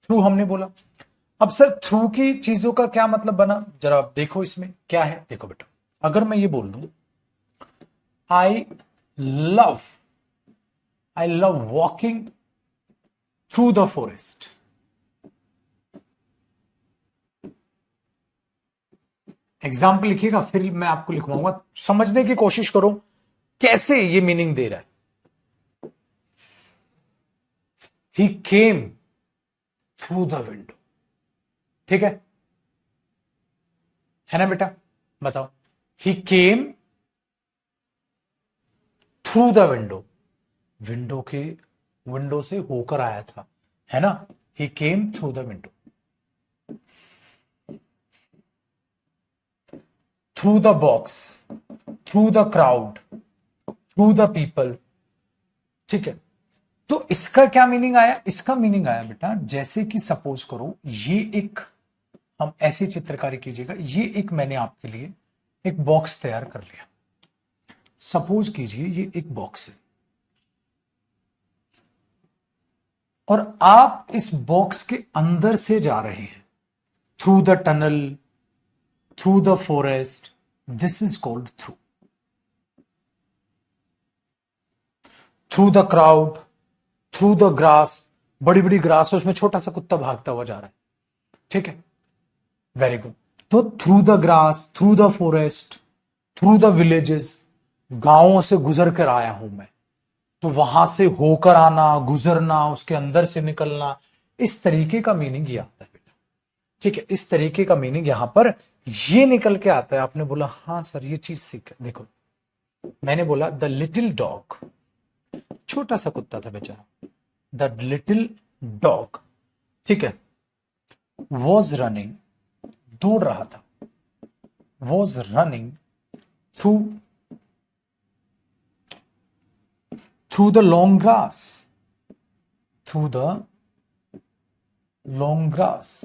थ्रू हमने बोला। अब सर थ्रू की चीजों का क्या मतलब बना, जरा आप देखो इसमें क्या है। देखो बेटा, अगर मैं ये बोल दूं I love, I love walking through the forest, example लिखिएगा फिर मैं आपको लिखवाऊंगा, समझने की कोशिश करो कैसे ये मीनिंग दे रहा है। He came through the window, ठीक है ना बेटा? बताओ, he came through the window, window के, विंडो से होकर आया था, है ना? He came through the window, through the box, through the crowd, through the people. ठीक है, तो इसका क्या मीनिंग आया? इसका मीनिंग आया बेटा, जैसे कि सपोज करो ये एक, हम ऐसी चित्रकारी कीजिएगा, ये एक मैंने आपके लिए एक बॉक्स तैयार कर लिया। सपोज कीजिए ये एक बॉक्स है और आप इस बॉक्स के अंदर से जा रहे हैं through the tunnel, through the forest, this is called through. Through the crowd, through the grass, बड़ी बड़ी ग्रास है उसमें छोटा सा कुत्ता भागता हुआ जा रहा है। ठीक है, वेरी गुड। तो through the grass, through the forest, through the villages, गांवों से गुजर कर आया हूं मैं। तो वहां से होकर आना, गुजरना, उसके अंदर से निकलना, इस तरीके का मीनिंग ये आता है बेटा। ठीक है, इस तरीके का मीनिंग यहां पर ये निकल के आता है। आपने बोला हाँ सर ये चीज सीख, देखो मैंने बोला द लिटिल डॉग, छोटा सा कुत्ता था बेचारा, द लिटिल डॉग, ठीक है, वॉज रनिंग, दौड़ रहा था, was running through, through the long grass, through the long grass,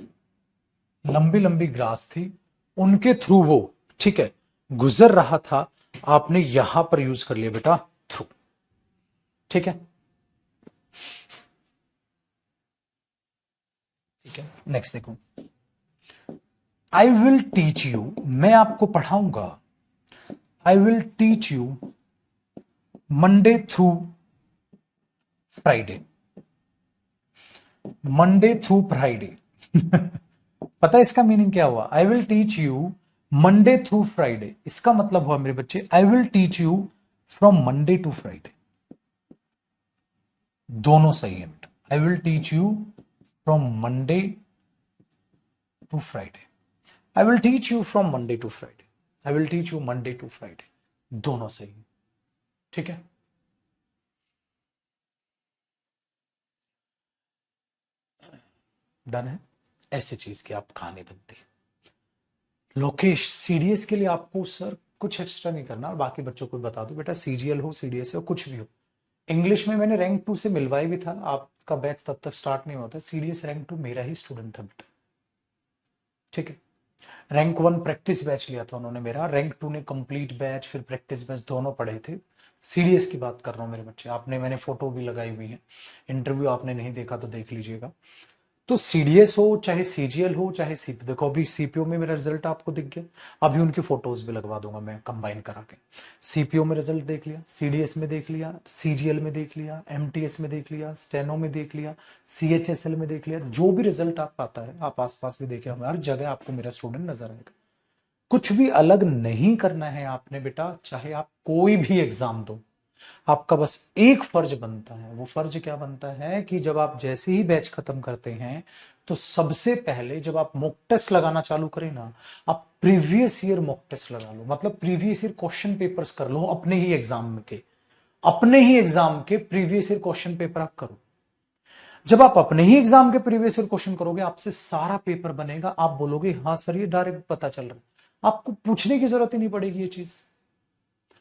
लंबी लंबी ग्रास थी, उनके थ्रू वो, ठीक है, गुजर रहा था, आपने यहां पर यूज कर लिया बेटा थ्रू। ठीक है, ठीक है, नेक्स्ट देखो, आई विल टीच यू, मैं आपको पढ़ाऊंगा, I will teach you Monday through Friday, Monday through Friday. पता है इसका मीनिंग क्या हुआ? I will teach you Monday through Friday, इसका मतलब हुआ मेरे बच्चे, I will teach you from Monday to Friday. दोनों सही है बेटा, I will teach you from Monday to Friday, I will teach you from Monday to Friday, I will teach you Monday to Friday, दोनों सही है। ठीक है, done है। ऐसी चीज की आप कहानी बनती है। लोकेश, सीडीएस के लिए आपको सर कुछ एक्स्ट्रा नहीं करना, बाकी बच्चों को बता दो बेटा, सीजीएल हो, सीडीएस हो, कुछ भी हो। इंग्लिश में मैंने रैंक 2 से मिलवाई भी था, आपका बैच तब तक स्टार्ट नहीं होता। सीडीएस रैंक 2 मेरा ही स्टूडेंट था बेटा। ठीक है, रैंक 1 प्रैक्टिस बैच लिया था उन्होंने मेरा, रैंक 2 ने कंप्लीट बैच फिर प्रैक्टिस बैच दोनों पढ़े थे। सीडीएस की बात कर रहा हूं मेरे बच्चे, आपने, मैंने फोटो भी लगाई हुई है, इंटरव्यू आपने नहीं देखा तो देख लीजिएगा। तो सीडीएस हो चाहे सीजीएल हो चाहे सीपी, देखो अभी सीपीओ में मेरा रिजल्ट आपको दिख गया, अभी उनकी फोटोज भी लगवा दूंगा मैं कंबाइन करा के। सीपीओ में रिजल्ट देख लिया, सीडीएस में देख लिया, सीजीएल में देख लिया, एमटीएस में देख लिया, स्टेनो में देख लिया, सीएचएसएल में देख लिया, जो भी रिजल्ट आप आता है आप आसपास भी देखे, हर जगह आपको मेरा स्टूडेंट नजर आएगा। कुछ भी अलग नहीं करना है आपने बेटा, चाहे आप कोई भी एग्जाम दो, आपका बस एक फर्ज बनता है। वो फर्ज क्या बनता है कि जब आप जैसे ही बैच खत्म करते हैं, तो सबसे पहले जब आप मॉक टेस्ट लगाना चालू करें ना, आप प्रीवियस ईयर मॉक टेस्ट लगा लो, मतलब प्रीवियस ईयर क्वेश्चन पेपर्स कर लो अपने ही एग्जाम के, अपने ही एग्जाम के प्रीवियस ईयर क्वेश्चन पेपर आप करो। जब आप अपने ही एग्जाम के प्रीवियस ईयर क्वेश्चन करोगे, आपसे सारा पेपर बनेगा, आप बोलोगे हाँ सर ये डायरेक्ट पता चल रहा है, आपको पूछने की जरूरत ही नहीं पड़ेगी ये चीज,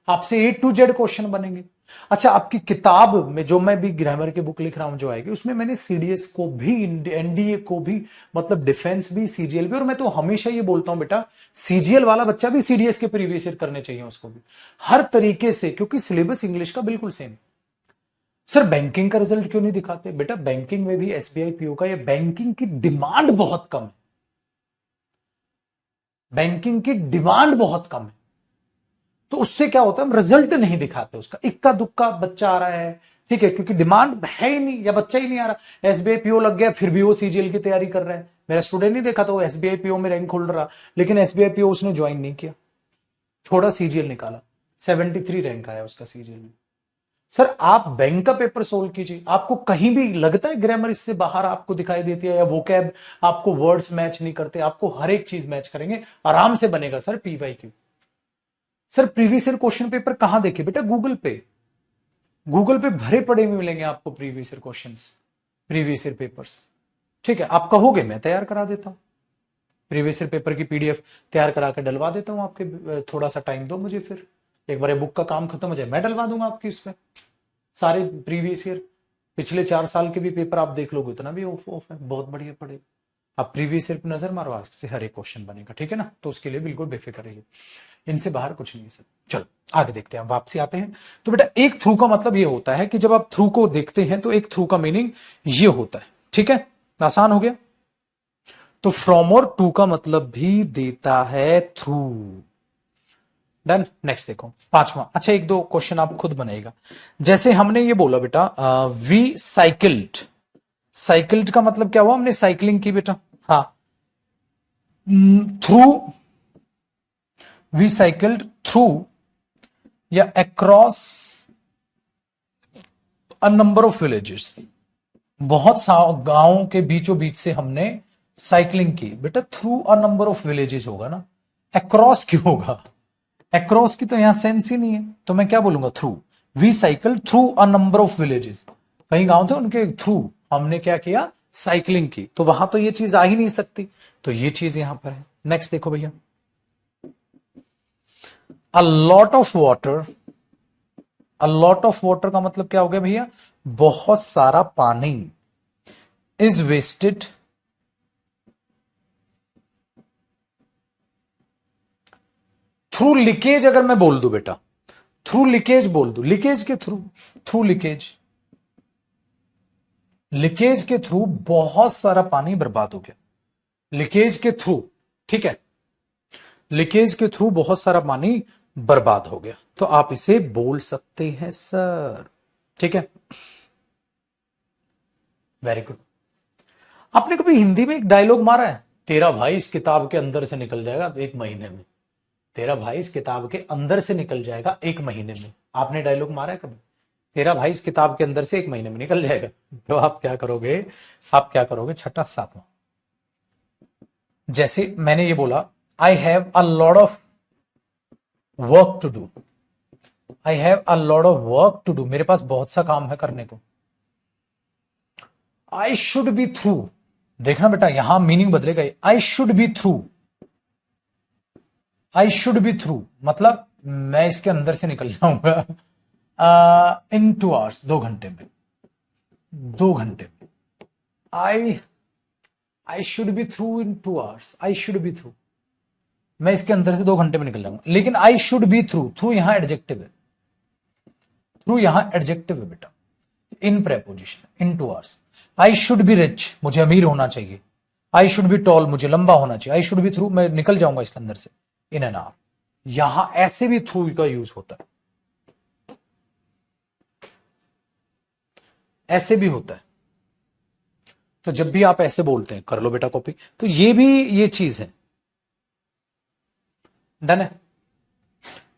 आपसे A to Z क्वेश्चन बनेंगे। अच्छा, आपकी किताब में जो मैं भी ग्रामर की बुक लिख रहा हूं जो आएगी, उसमें मैंने सीडीएस को भी, एनडीए को भी, मतलब डिफेंस भी, सीजीएल भी, और मैं तो हमेशा ये बोलता हूं बेटा, सीजीएल वाला बच्चा भी सीडीएस के प्रीवियस ईयर करने चाहिए उसको भी, हर तरीके से, क्योंकि सिलेबस इंग्लिश का बिल्कुल सेम। सर बैंकिंग का रिजल्ट क्यों नहीं दिखाते? बेटा बैंकिंग में भी एसबीआई पीओ का, या बैंकिंग की डिमांड बहुत कम है, बैंकिंग की डिमांड बहुत कम है, तो उससे क्या होता है, हम रिजल्ट नहीं दिखाते उसका, इक्का दुक्का बच्चा आ रहा है, ठीक है, क्योंकि डिमांड है ही नहीं या बच्चा ही नहीं आ रहा। एसबीआई पीओ लग गया, फिर भी वो सीजीएल की तैयारी कर रहा है, मेरा स्टूडेंट नहीं देखा तो वो एसबीआई पीओ में रैंक होल्डर रहा, लेकिन एसबीआई पीओ उसने ज्वाइन नहीं किया, छोड़ा सीजीएल निकाला, 73 रैंक आया उसका सीजीएल में। सर आप बैंक का पेपर सोल्व कीजिए, आपको कहीं भी लगता है ग्रामर इससे बाहर आपको दिखाई देती है, या वोकैब आपको वर्ड्स मैच नहीं करते, आपको हर एक चीज मैच करेंगे, आराम से बनेगा sir PYQ. Sir previous year question paper कहां देखे बेटा? गूगल पे, गूगल पे भरे पड़े हुए मिलेंगे आपको previous year questions, previous year papers. ठीक है, आप कहोगे मैं तैयार करा देता हूं, प्रीवियस ईयर पेपर की पीडीएफ तैयार करा के डलवा देता हूं आपके, थोड़ा सा टाइम दो मुझे, फिर एक बार ये बुक का काम खत्म हो जाए मैं डलवा दूंगा आपकी इसमें सारे प्रीवियस ईयर, पिछले 4 साल के भी पेपर आप देख लोगे, उतना भी ऑफ ऑफ है, बहुत बढ़िया पड़ेगा। आप प्रीवियस ईयर पर नजर मारो, आज से हर एक क्वेश्चन बनेगा, ठीक है ना, तो उसके लिए बिल्कुल बेफिक्र रहिए, इनसे बाहर कुछ नहीं है सर। चलो आगे देखते हैं, वापसी आते हैं। तो बेटा एक थ्रू का मतलब ये होता है कि जब आप थ्रू को देखते हैं तो एक थ्रू का मीनिंग ये होता है, ठीक है, आसान हो गया। तो फ्रॉम और टू का मतलब भी देता है थ्रू। डन, नेक्स्ट देखो पांचवा। अच्छा एक दो क्वेश्चन आप खुद बनाएगा, जैसे हमने ये बोला बेटा वी साइकिल्ड, साइकिल्ड का मतलब क्या हुआ? हमने साइकिलिंग की बेटा, हाँ, थ्रू, वी साइकिल्ड थ्रू या across a number of villages, बहुत सा गांवों के बीचों बीच से हमने साइकिलिंग की। बेटा through a number of villages होगा ना, अक्रॉस क्यों होगा? अक्रॉस की तो यहां सेंस ही नहीं है, तो मैं क्या बोलूंगा? Through. We cycle through a number of villages, कई गांव थे उनके थ्रू हमने क्या किया? साइकिलिंग की, तो वहां तो ये चीज आ ही नहीं सकती, तो ये चीज यहां पर है। नेक्स्ट देखो भैया, अ lot of water, a lot of water का मतलब क्या हो गया भैया? बहुत सारा पानी, इज वेस्टेड थ्रू लीकेज अगर मैं बोल दूं बेटा, थ्रू लीकेज बोल दूं, लीकेज के थ्रू, थ्रू लीकेज, लीकेज के थ्रू बहुत सारा पानी बर्बाद हो गया, लीकेज के थ्रू, ठीक है, लीकेज के थ्रू बहुत सारा पानी बर्बाद हो गया, तो आप इसे बोल सकते हैं सर, ठीक है, वेरी गुड। आपने कभी हिंदी में एक डायलॉग मारा है, तेरा भाई इस किताब के अंदर से निकल जाएगा 1 महीने में, तेरा भाई इस किताब के अंदर से निकल जाएगा 1 महीने में, आपने डायलॉग मारा है कभी, तेरा भाई इस किताब के अंदर से 1 महीने में निकल जाएगा, तो आप क्या करोगे, आप क्या करोगे, छठा सातवां, जैसे मैंने ये बोला, I have a lot of work to do, I have a lot of work to do, मेरे पास बहुत सा काम है करने को, आई शुड बी थ्रू, देखना बेटा यहां मीनिंग बदलेगा, आई should be through, I should be through मतलब मैं इसके अंदर से निकल जाऊंगा इन 2 आवर्स, 2 घंटे में, 2 घंटे में, I I should be through in 2 hours, I should be through, मैं इसके अंदर से 2 घंटे में निकल जाऊंगा, लेकिन I should be through, through यहां एडजेक्टिव है, थ्रू यहां एडजेक्टिव है बेटा, in preposition, in 2 hours, I should be rich, मुझे अमीर होना चाहिए, आई शुड बी टॉल, मुझे लंबा होना चाहिए, आई शुड बी थ्रू, मैं निकल जाऊंगा इसके अंदर से इन एन आवर, यहां ऐसे भी थ्रू का यूज होता है, ऐसे भी होता है, तो जब भी आप ऐसे बोलते हैं, कर लो बेटा कॉपी, तो ये भी ये चीज है, डन है,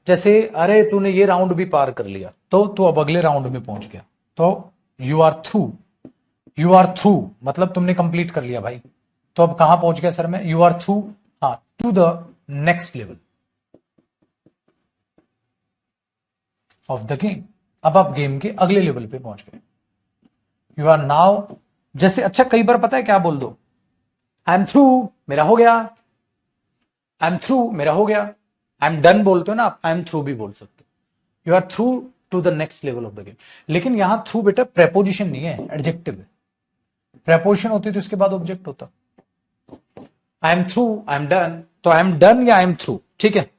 जैसे अरे तूने ये राउंड भी पार कर लिया, तो तू अब अगले राउंड में पहुंच गया, तो you are through, you are through मतलब तुमने कंप्लीट कर लिया भाई, तो अब कहां पहुंच गया सर मैं, यू आर थ्रू, हाँ, to the next level of the game, अब आप गेम के अगले लेवल पे पहुंच गए, यू आर नाउ, जैसे अच्छा कई बार पता है क्या बोल दो, आई एम थ्रू, मेरा हो गया, आई एम थ्रू, मेरा हो गया, आई एम डन बोलते हो ना आप, आई एम थ्रू भी बोल सकते हो, you are through to the next level of the game, लेकिन यहां थ्रू बेटा प्रेपोजिशन नहीं है, एडजेक्टिव है, प्रेपोजिशन होती तो उसके बाद ऑब्जेक्ट होता, I am through, I am done, तो आई एम डन या आई एम थ्रू, ठीक है,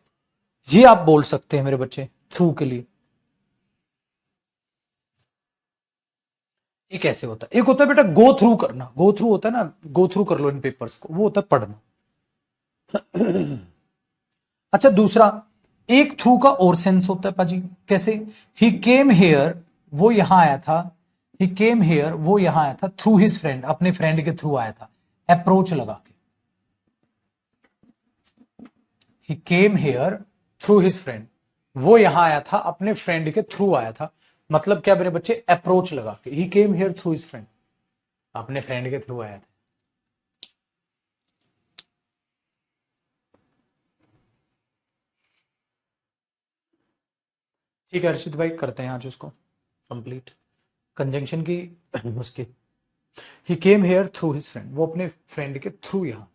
ये आप बोल सकते हैं मेरे बच्चे थ्रू के लिए, एक ऐसे होता है, एक होता है बेटा गो थ्रू करना, गो थ्रू होता है ना, गो थ्रू कर लो इन पेपर्स को, वो होता है पढ़ना, अच्छा दूसरा, एक थ्रू का और सेंस होता है पाजी, कैसे, ही केम हेयर, वो यहां आया था, ही केम हेयर, वो यहां आया था, थ्रू हिज फ्रेंड, अपने फ्रेंड के थ्रू आया था, अप्रोच लगा के, he came here through his friend, वो यहां आया था अपने फ्रेंड के थ्रू आया था, मतलब क्या मेरे बच्चे, अप्रोच लगा के, he came here through his friend, अपने फ्रेंड के थ्रू आया था, ठीक है अर्षित भाई, करते हैं आज उसको कंप्लीट, कंजंक्शन की उसकी, he came here through his friend, वो अपने फ्रेंड के थ्रू यहां,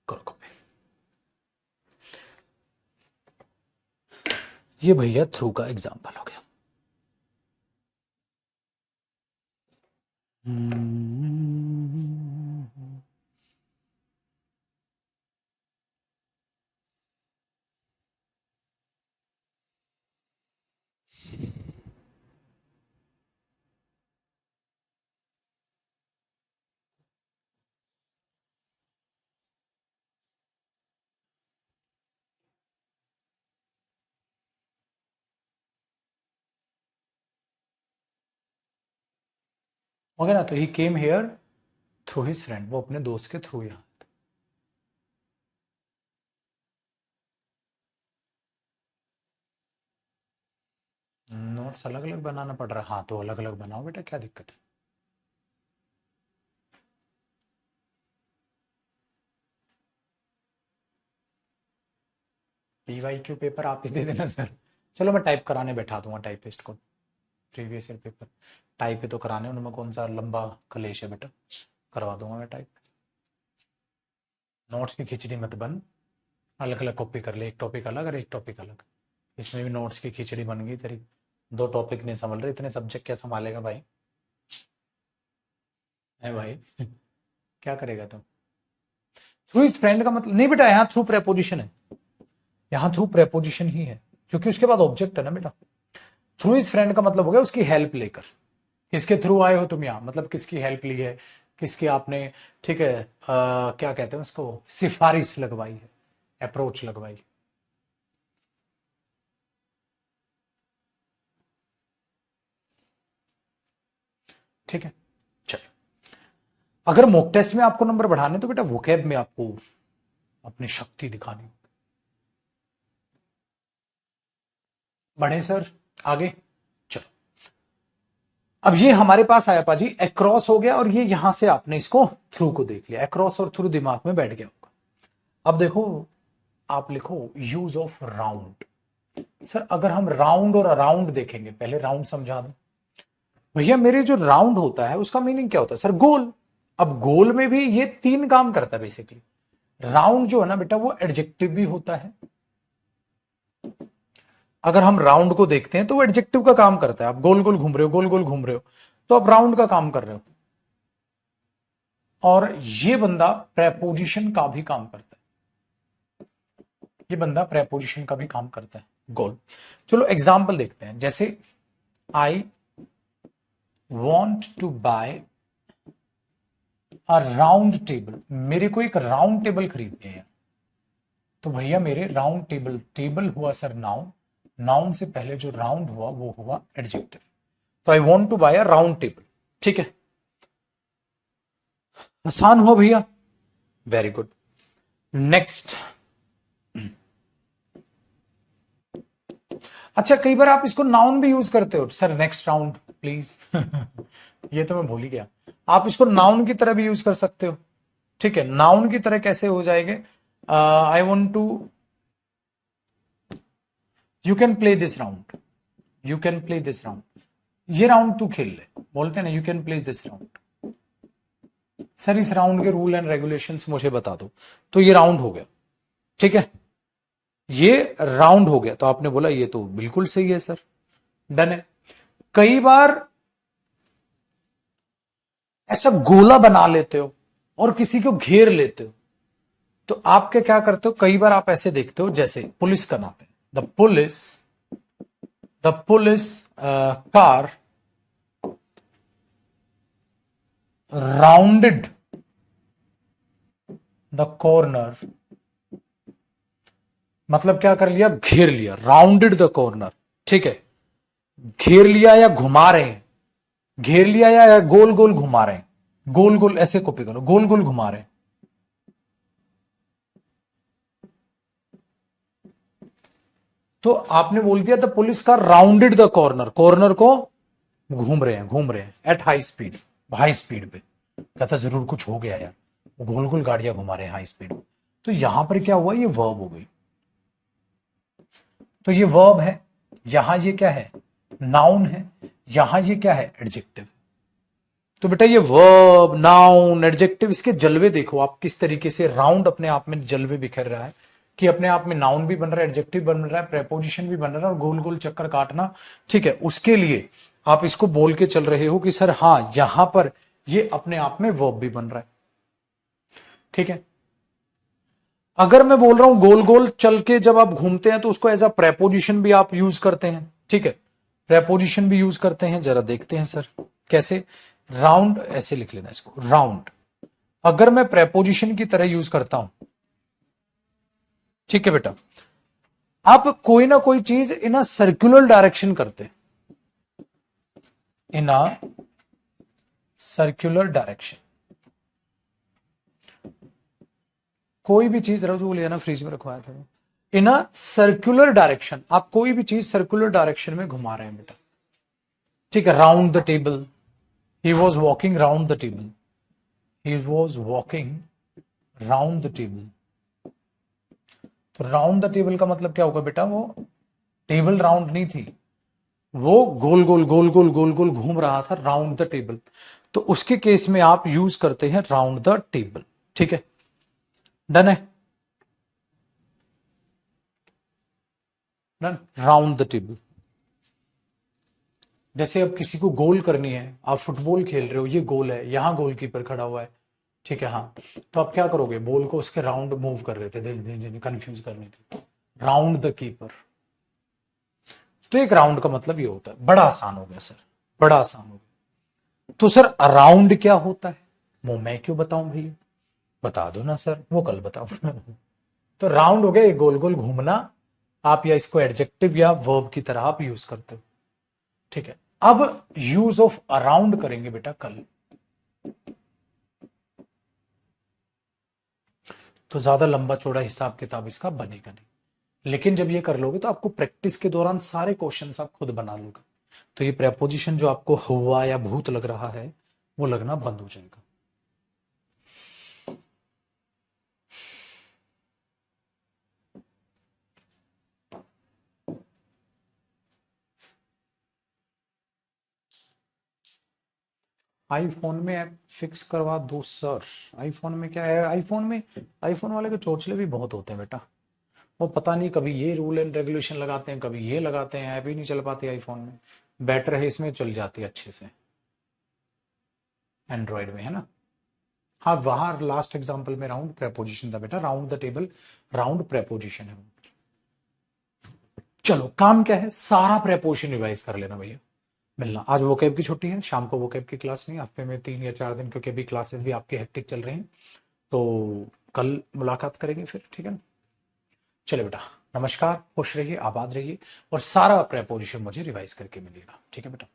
करो कॉपी, ये भैया थ्रू का एग्जाम्पल हो गया, हो गया ना, तो he came here through his friend, वो अपने दोस्त के थ्रू यहां, नोट्स अलग अलग बनाना पड़ रहा है, हाँ तो अलग अलग बनाओ बेटा, क्या दिक्कत है, पीवाईक्यू पेपर आप ही दे देना सर, चलो मैं टाइप कराने बैठा दूंगा टाइपिस्ट को, प्रीवियस ईयर पेपर टाइप ही तो कराने, उनमें कौन सा लंबा कलेश है बेटा, करवा दूंगा मैं टाइप, नोट्स की खिचड़ी मत बन, अलग अलग कॉपी कर ले, एक टॉपिक अलग और एक टॉपिक अलग, इसमें भी नोट्स की खिचड़ी बन गई तेरी, 2 टॉपिक नहीं संभल रहे, इतने सब्जेक्ट क्या संभालेगा भाई, है भाई। क्या करेगा तुम? थ्रू इज फ्रेंड का मतलब नहीं बेटा, यहां थ्रू प्रेपोजिशन है, यहां थ्रू प्रेपोजिशन ही है, क्योंकि उसके बाद ऑब्जेक्ट है ना बेटा। थ्रू इज फ्रेंड का मतलब हो गया उसकी हेल्प लेकर। किसके थ्रू आए हो तुम यहां, मतलब किसकी हेल्प ली है, किसकी आपने, ठीक है, क्या कहते हैं उसको, सिफारिश लगवाई है, अप्रोच लगवाई। ठीक है, चलिए। अगर मॉक टेस्ट में आपको नंबर बढ़ाने तो बेटा वोकैब में आपको अपनी शक्ति दिखानी। बढ़े सर आगे, चलो। अब ये हमारे पास आया पाजी अक्रॉस हो गया, और ये यहां से आपने इसको थ्रू को देख लिया, अक्रॉस और थ्रू दिमाग में बैठ गया होगा। अब देखो, आप लिखो यूज ऑफ राउंड। सर अगर हम राउंड और अराउंड देखेंगे, पहले राउंड समझा दो भैया। मेरे जो राउंड होता है उसका मीनिंग क्या होता है सर? गोल। अब गोल में भी ये तीन काम करता है बेसिकली। राउंड जो है ना बेटा, वो एडजेक्टिव भी होता है। अगर हम राउंड को देखते हैं तो वो एडजेक्टिव का काम करता है। आप गोल गोल घूम रहे हो, गोल गोल घूम रहे हो, तो आप राउंड का काम कर रहे हो। और ये बंदा प्रेपोजिशन का भी काम करता है, ये बंदा प्रेपोजिशन का भी काम करता है, गोल। चलो एग्जाम्पल देखते हैं, जैसे I want to buy a round table. मेरे को एक राउंड टेबल खरीदनी है, तो भैया मेरे राउंड टेबल, टेबल हुआ सर नाउन, नाउन से पहले जो राउंड हुआ वो हुआ एडजेक्टिव। तो I want to buy a round table. ठीक है, आसान हुआ भैया, वेरी गुड। नेक्स्ट, अच्छा कई बार आप इसको नाउन भी यूज करते हो सर, नेक्स्ट राउंड प्लीज। ये तो मैं भूल ही गया, आप इसको नाउन की तरह भी यूज कर सकते हो। ठीक है, नाउन की तरह कैसे हो जाएंगे? I want to, you can play this round, you can play this round, ये राउंड तू खेल ले, बोलते हैं ना, you can play this round. Sir इस राउंड के रूल एंड रेगुलेशंस मुझे बता दो, तो ये राउंड हो गया। ठीक है, ये राउंड हो गया, तो आपने बोला ये तो बिल्कुल सही है सर, डन है। कई बार ऐसा गोला बना लेते हो और किसी को घेर लेते हो, तो आप क्या करते हो, कई बार आप ऐसे देखते हो, जैसे पुलिस का नाते, the police car rounded the corner, मतलब क्या कर लिया, घेर लिया, राउंडेड द कॉर्नर। ठीक है, घेर लिया या घुमा रहे हैं, घेर लिया या गोल गोल घुमा रहे हैं, गोल गोल ऐसे कॉपी करो, गोल गोल घुमा रहे हैं। तो आपने बोल दिया the police car rounded the corner, corner को घूम रहे हैं, घूम रहे हैं at high speed, high speed पे। कहता जरूर कुछ हो गया यार, वो गोल गोल गाड़ियां घुमा रहे हैं हाई स्पीड में। तो यहां पर क्या हुआ, ये वर्ब हो गई, तो ये वर्ब है, यहां ये क्या है, नाउन है, यहां ये क्या है, एडजेक्टिव। तो बेटा ये वर्ब, नाउन, एडजेक्टिव, इसके जलवे देखो आप किस तरीके से राउंड अपने आप में जलवे बिखर रहा है, कि अपने आप में नाउन भी बन रहा है, एडजेक्टिव बन रहा है, प्रेपोजिशन भी बन रहा है, और गोल गोल चक्कर काटना। ठीक है, उसके लिए आप इसको बोल के चल रहे हो कि सर हाँ यहां पर ये अपने आप में वर्ब भी बन रहा है। ठीक है, अगर मैं बोल रहा हूं गोल गोल चल के जब आप घूमते हैं तो उसको एज अ प्रेपोजिशन भी आप यूज करते हैं। ठीक है, प्रेपोजिशन भी यूज करते हैं, जरा देखते हैं सर कैसे। राउंड ऐसे लिख लेना इसको, राउंड अगर मैं प्रेपोजिशन की तरह यूज करता हूं, ठीक है बेटा, आप कोई ना कोई चीज इन अ सर्कुलर डायरेक्शन करते, इन अ सर्कुलर डायरेक्शन, कोई भी चीज रजू लिया ना, फ्रिज में रखवाया था, इन अ सर्कुलर डायरेक्शन, आप कोई भी चीज सर्कुलर डायरेक्शन में घुमा रहे हैं बेटा। ठीक है, round the table, he was walking round the table, he was walking round the table. तो राउंड द टेबल का मतलब क्या होगा बेटा, वो टेबल राउंड नहीं थी, वो गोल गोल गोल गोल गोल गोल घूम रहा था, राउंड द टेबल। तो उसके केस में आप यूज करते हैं राउंड द टेबल। ठीक है, डन है, डन, राउंड द टेबल। जैसे अब किसी को गोल करनी है, आप फुटबॉल खेल रहे हो, ये गोल है, यहाँ गोलकीपर खड़ा हुआ है, ठीक है, हाँ, तो आप क्या करोगे, बॉल को उसके राउंड मूव कर रहे थे, कंफ्यूज करने के, राउंड द कीपर। तो एक राउंड का मतलब ये होता है। बड़ा आसान हो गया सर, बड़ा आसान हो गया। तो सर अराउंड क्या होता है, वो मैं क्यों बताऊं भैया, बता दो ना सर, वो कल बताओ। तो राउंड हो गया एक गोल गोल घूमना, आप या इसको एडजेक्टिव या वर्ब की तरह आप यूज करते हो, ठीक है। अब यूज ऑफ अराउंड करेंगे बेटा कल, तो ज्यादा लंबा चौड़ा हिसाब किताब इसका बनेगा नहीं, लेकिन जब ये कर लोगे तो आपको प्रैक्टिस के दौरान सारे क्वेश्चंस आप खुद बना लोगे, तो ये प्रेपोजिशन जो आपको हुआ या भूत लग रहा है वो लगना बंद हो जाएगा। आईफोन में ऐप फिक्स करवा दो सर। आईफोन में क्या है, आईफोन वाले के चोचले भी बहुत होते हैं बेटा, वो पता नहीं कभी ये रूल एंड रेगुलेशन लगाते हैं, कभी ये लगाते हैं, ऐप ही नहीं चल पाती आईफोन में। बेटर है इसमें चल जाती है अच्छे से, एंड्रॉइड में, है ना। हाँ, वहां लास्ट एग्जांपल में राउंड प्रेपोजिशन था बेटा, round the table, round preposition है। चलो काम क्या है, सारा प्रेपोजिशन रिवाइज कर लेना भैया। मिलना, आज वोकैब की छुट्टी है, शाम को वोकैब की क्लास नहीं, हफ्ते में 3 या 4 दिन, क्योंकि अभी क्लासेस भी आपके हेक्टिक चल रहे हैं, तो कल मुलाकात करेंगे फिर, ठीक है ना। चले बेटा, नमस्कार, खुश रहिए, आबाद रहिए, और सारा प्रेपोजिशन मुझे रिवाइज करके मिलेगा, ठीक है बेटा।